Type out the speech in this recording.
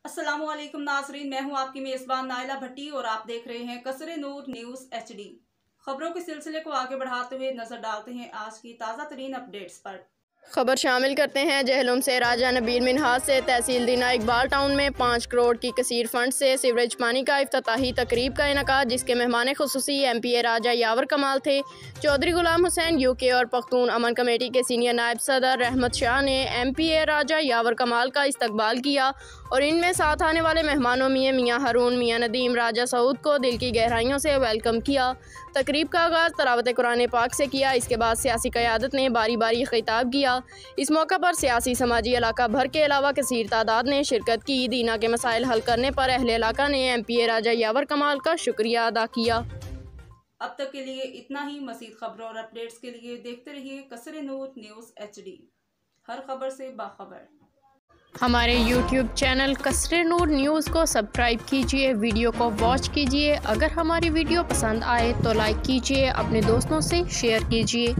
अस्सलामुअलैकुम नाजरीन, मैं हूं आपकी मेज़बान नाइला भट्टी और आप देख रहे हैं कसरे नूर न्यूज़ HD। खबरों के सिलसिले को आगे बढ़ाते हुए नजर डालते हैं आज की ताज़ा तरीन अपडेट्स पर। खबर शामिल करते हैं जहलुम से। राजा नबील मिन्हाज से तहसील दीना इकबाल टाउन में 5 करोड़ की कसीर फंड से सीवरेज पानी का इफ्तिताही तकरीब का इनका, जिसके मेहमान खुसूसी MPA राजा यावर कमाल थे। चौधरी गुलाम हुसैन UK और पख्तून अमन कमेटी के सीनियर नायब सदर रहमत शाह ने MPA राजा यावर कमाल का इस्तकबाल किया और इनमें साथ आने वाले मेहमानों मियाँ हारून, मियाँ नदीम, राजा सऊद को दिल की गहराइयों से वेलकम किया। तकरीब का आगाज़ तलावत कुरान पाक से किया। इसके बाद सियासी क़यादत ने बारी बारी खिताब किया। इस मौका पर सियासी समाजी इलाका भर के अलावा कसीर तादाद ने शिरकत की। दीना के मसाइल हल करने पर अहले इलाका ने MPA राजा यावर कमाल का शुक्रिया अदा किया। अब तक के लिए इतना ही। मज़ीद खबरों और अपडेट्स के लिए देखते रहिए कसरे नूर न्यूज़ HD, हर खबर से बाखबर। हमारे YouTube चैनल कसरे नूर न्यूज़ को सब्सक्राइब कीजिए, वीडियो को वॉच कीजिए। अगर हमारी वीडियो पसंद आए तो लाइक कीजिए, अपने दोस्तों से शेयर कीजिए।